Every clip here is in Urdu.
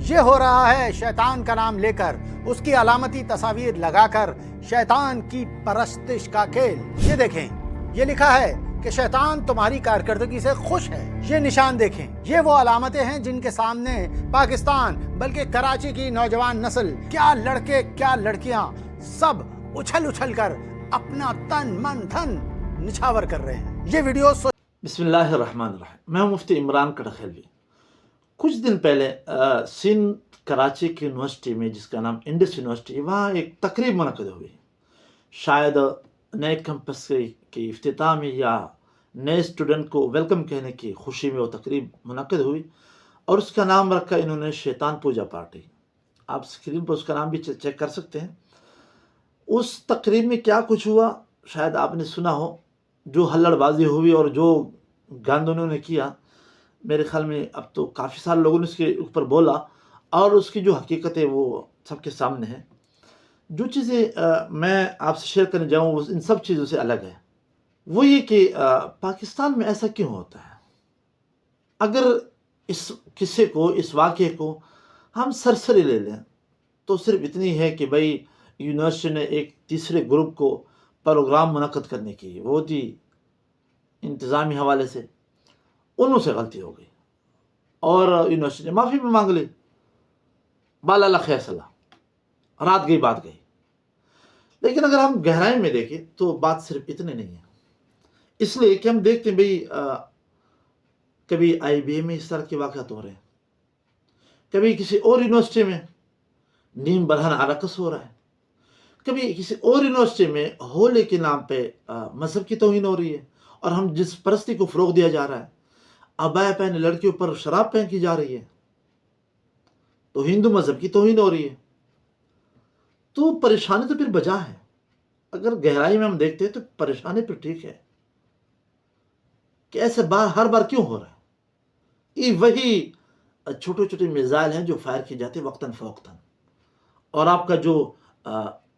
یہ ہو رہا ہے شیطان کا نام لے کر، اس کی علامتی تصاویر لگا کر شیطان کی پرستش کا کھیل۔ یہ دیکھیں، یہ لکھا ہے کہ شیطان تمہاری کارکردگی سے خوش ہے۔ یہ نشان دیکھیں، یہ وہ علامتیں ہیں جن کے سامنے پاکستان بلکہ کراچی کی نوجوان نسل، کیا لڑکے کیا لڑکیاں، سب اچھل کر اپنا تن من دھن نچھاور کر رہے ہیں۔ یہ ویڈیو بسم اللہ الرحمن الرحیم۔ میں مفتی عمران کڑخیلوی۔ کچھ دن پہلے سندھ کراچی کی یونیورسٹی میں، جس کا نام انڈس یونیورسٹی، وہاں ایک تقریب منعقد ہوئی۔ شاید نئے کیمپس کی افتتاح میں یا نئے اسٹوڈنٹ کو ویلکم کہنے کی خوشی میں وہ تقریب منعقد ہوئی، اور اس کا نام رکھا انہوں نے شیطان پوجا پارٹی۔ آپ اسکرین پر اس کا نام بھی چیک کر سکتے ہیں۔ اس تقریب میں کیا کچھ ہوا شاید آپ نے سنا ہو، جو ہلڑ بازی ہوئی اور جو گند انہوں نے کیا۔ میرے خیال میں اب تو کافی سارے لوگوں نے اس کے اوپر بولا، اور اس کی جو حقیقت ہے وہ سب کے سامنے ہے۔ جو چیزیں میں آپ سے شیئر کرنے جاؤں وہ ان سب چیزوں سے الگ ہے۔ وہ یہ کہ پاکستان میں ایسا کیوں ہوتا ہے؟ اگر اس قصے کو، اس واقعے کو ہم سرسری لے لیں تو صرف اتنی ہے کہ بھائی یونیورسٹی نے ایک تیسرے گروپ کو پروگرام منعقد کرنے کی، وہ تھی انتظامی حوالے سے، انہوں سے غلطی ہو گئی اور یونیورسٹی نے معافی بھی مانگ لی، بالا خیر صلاح، رات گئی بات گئی۔ لیکن اگر ہم گہرائی میں دیکھیں تو بات صرف اتنے نہیں ہے۔ اس لیے کہ ہم دیکھتے ہیں بھئی کبھی آئی بی اے میں اس طرح کے واقعات ہو رہے ہیں، کبھی کسی اور یونیورسٹی میں نیم برہن عرقص ہو رہا ہے، کبھی کسی اور یونیورسٹی میں ہولے کے نام پہ مذہب کی توہین ہو رہی ہے، اور ہم جس پرستی کو فروغ دیا جا رہا ہے، عبایا پہنے لڑکیوں پر شراب پہن کی جا رہی ہے، تو ہندو مذہب کی توہین ہو رہی ہے۔ تو پریشانی تو پھر بجا ہے۔ اگر گہرائی میں ہم دیکھتے ہیں تو پریشانی پھر ٹھیک ہے کہ ایسے ہر بار کیوں ہو رہا ہے؟ یہ وہی چھوٹے چھوٹے میزائل ہیں جو فائر کیے جاتے ہیں وقتاً فوقتاً، اور آپ کا جو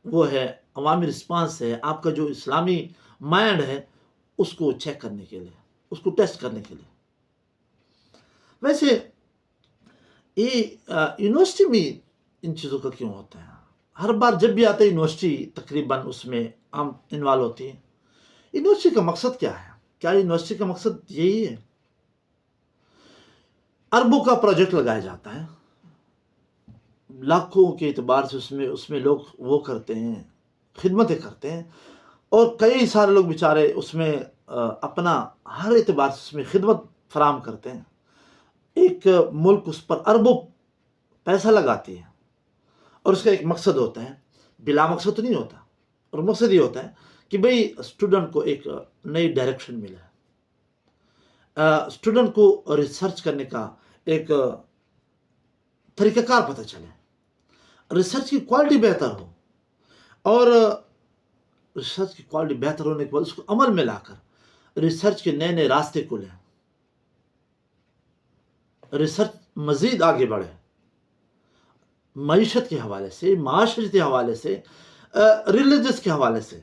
وہ ہے عوامی رسپانس ہے، آپ کا جو اسلامی مائنڈ ہے، اس کو چیک کرنے کے لیے، اس کو ٹیسٹ کرنے کے لیے۔ ویسے یہ یونیورسٹی میں ان چیزوں کا کیوں ہوتا ہے؟ ہر بار جب بھی آتا ہے یونیورسٹی تقریباً اس میں ہم انوالو ہوتی ہے۔ یونیورسٹی کا مقصد کیا ہے؟ کیا یونیورسٹی کا مقصد یہی ہے؟ اربوں کا پروجیکٹ لگایا جاتا ہے، لاکھوں کے اعتبار سے اس میں لوگ وہ کرتے ہیں، خدمتیں کرتے ہیں، اور کئی سارے لوگ بیچارے اس میں اپنا ہر اعتبار سے اس میں خدمت فراہم کرتے ہیں۔ ایک ملک اس پر اربوں پیسہ لگاتی ہے، اور اس کا ایک مقصد ہوتا ہے، بلا مقصد تو نہیں ہوتا، اور مقصد یہ ہوتا ہے کہ بھئی اسٹوڈنٹ کو ایک نئی ڈائریکشن ملے، اسٹوڈنٹ کو ریسرچ کرنے کا ایک طریقہ کار پتہ چلے، ریسرچ کی کوالٹی بہتر ہو، اور ریسرچ کی کوالٹی بہتر ہونے کے بعد اس کو عمل میں لا کر ریسرچ کے نئے نئے راستے کھلیں، ریسرچ مزید آگے بڑھے، معیشت کے حوالے سے، معاشرتی حوالے سے، ریلیجس کے حوالے سے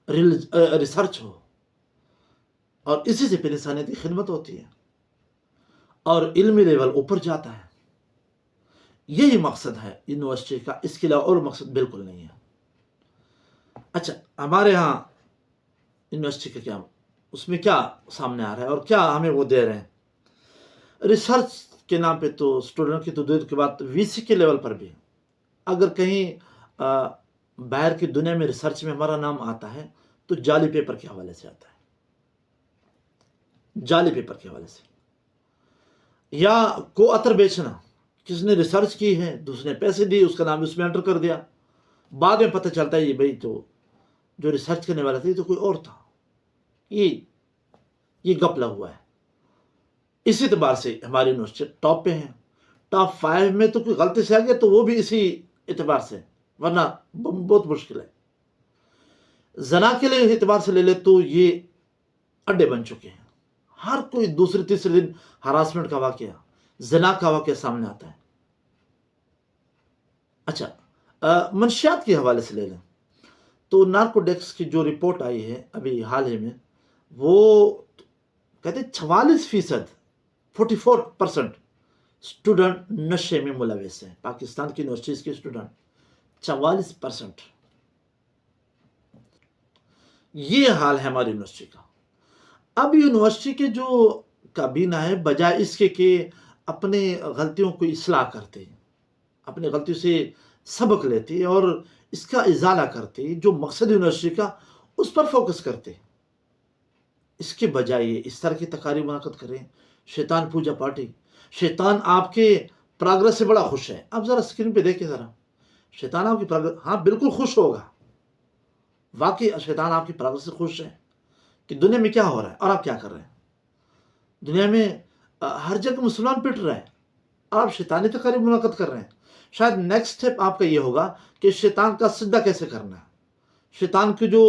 ریسرچ ہو، اور اسی سے پھر انسانیت کی خدمت ہوتی ہے، اور علمی لیول اوپر جاتا ہے۔ یہی مقصد ہے یونیورسٹی کا، اس کے علاوہ اور مقصد بالکل نہیں ہے۔ اچھا، ہمارے ہاں یونیورسٹی کا کیا، اس میں کیا سامنے آ رہا ہے اور کیا ہمیں وہ دے رہے ہیں؟ ریسرچ کے نام پہ تو اسٹوڈنٹ کی تو دور کے بعد وی سی کے لیول پر بھی اگر کہیں باہر کی دنیا میں ریسرچ میں ہمارا نام آتا ہے تو جعلی پیپر کے حوالے سے آتا ہے، جعلی پیپر کے حوالے سے، یا کو عطر بیچنا، کس نے ریسرچ کی ہے، دوسرے نے پیسے دیے، اس کا نام اس میں انٹر کر دیا، بعد میں پتہ چلتا ہے یہ بھائی تو جو ریسرچ کرنے والا تھا یہ تو کوئی اور تھا، یہ گپ لگا ہوا ہے۔ اس اعتبار سے ہماری یونیورسٹی ٹاپ پہ ہیں، ٹاپ 5 میں تو کوئی غلطی سے آ گیا تو وہ بھی اسی اعتبار سے، ورنہ بہت مشکل ہے۔ زنا کے لیے اعتبار سے لے لے تو یہ اڈے بن چکے ہیں، ہر کوئی دوسرے تیسرے دن ہراسمنٹ کا واقعہ، زنا کا واقعہ سامنے آتا ہے۔ اچھا، منشیات کے حوالے سے لے لیں تو نارکوٹکس کی جو رپورٹ آئی ہے ابھی حال ہی میں، وہ کہتے ہیں 44%، 44% اسٹوڈنٹ نشے میں ملوث ہیں. پاکستان کی یونیورسٹیز کے اسٹوڈنٹ 44%. یہ حال ہے ہماری یونیورسٹی کا. اب یونیورسٹی کے جو کابینہ ہے بجائے اس کے کہ اپنے غلطیوں کو اصلاح کرتے، اپنی غلطیوں سے سبق لیتے اور اس کا ازالہ کرتے، جو مقصد یونیورسٹی کا اس پر فوکس کرتے، اس کے بجائے اس طرح کی تقاریب منعقد کریں. شیطان پوجا پارٹی. شیطان آپ کے پروگرس سے بڑا خوش ہے. آپ ذرا اسکرین پہ دیکھیں ذرا. شیطان آپ کی پروگرس، ہاں بالکل خوش ہوگا. واقعی شیطان آپ کی پروگرس سے خوش ہے کہ دنیا میں کیا ہو رہا ہے اور آپ کیا کر رہے ہیں. دنیا میں ہر جگہ مسلمان پٹ رہے ہیں اور آپ شیطانی تقاریب منعقد کر رہے ہیں. شاید نیکسٹ سٹیپ آپ کا یہ ہوگا کہ شیطان کا سجدہ کیسے کرنا ہے، شیطان کی جو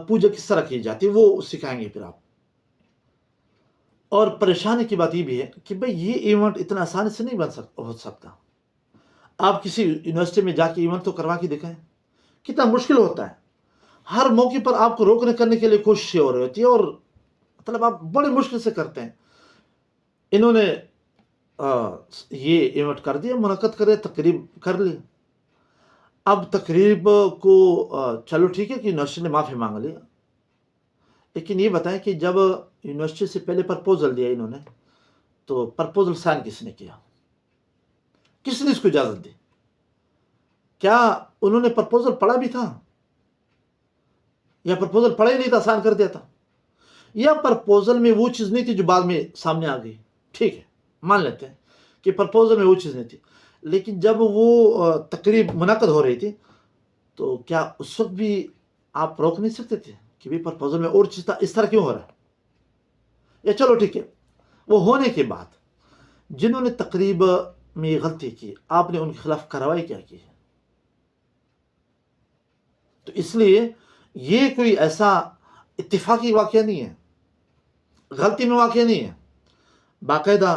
پوجا کس طرح کی جاتی ہے وہ سکھائیں گے پھر آپ. اور پریشانی کی بات یہ بھی ہے کہ بھئی یہ ایونٹ اتنا آسانی سے نہیں ہو سکتا. آپ کسی یونیورسٹی میں جا کے ایونٹ تو کروا کے دکھائیں. کتنا مشکل ہوتا ہے. ہر موقع پر آپ کو روکنے کرنے کے لیے کوششیں ہو رہی ہوتی ہے اور مطلب آپ بڑی مشکل سے کرتے ہیں. انہوں نے یہ ایونٹ کر دیا، منعقد کرے، تقریب کر لی. اب تقریب کو چلو ٹھیک ہے کہ یونیورسٹی نے معافی مانگ لی، لیکن یہ بتائیں کہ جب یونیورسٹی سے پہلے پرپوزل دیا انہوں نے تو پرپوزل سائن کس نے کیا؟ کس نے اس کو اجازت دی؟ کیا انہوں نے پرپوزل پڑھا بھی تھا یا پرپوزل پڑھا ہی نہیں تھا، سائن کر دیا تھا؟ یا پرپوزل میں وہ چیز نہیں تھی جو بعد میں سامنے آ گئی؟ ٹھیک ہے مان لیتے ہیں کہ پرپوزل میں وہ چیز نہیں تھی، لیکن جب وہ تقریب منعقد ہو رہی تھی تو کیا اس وقت بھی آپ روک نہیں سکتے تھے کہ بھی پرپوزل میں اور چیز تھا، اس طرح کیوں ہو رہا ہے؟ یا چلو ٹھیک ہے، وہ ہونے کے بعد جنہوں نے تقریب میں غلطی کی آپ نے ان کے خلاف کارروائی کیا کی ہے؟ تو اس لیے یہ کوئی ایسا اتفاقی واقعہ نہیں ہے، غلطی میں واقعہ نہیں ہے. باقاعدہ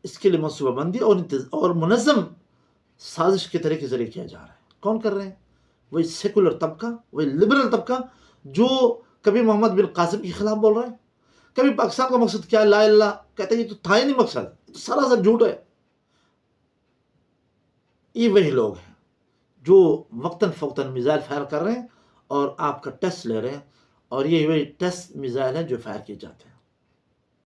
اس کے لیے منصوبہ بندی اور منظم سازش کے طریقے ذریعے کیا جا رہا ہے. کون کر رہے ہیں؟ وہی سیکولر طبقہ، وہی لبرل طبقہ جو کبھی محمد بن قاسم کے خلاف بول رہا ہے، کبھی پاکستان کا مقصد کیا ہے لا الہ کہتے ہیں، یہ تو تھا ہی نہیں مقصد، تو سراسر جھوٹ ہے. یہ وہی لوگ ہیں جو وقتاً فوقتاً میزائل فائر کر رہے ہیں اور آپ کا ٹیسٹ لے رہے ہیں، اور یہ وہی ٹیسٹ میزائل ہیں جو فائر کیے جاتے ہیں.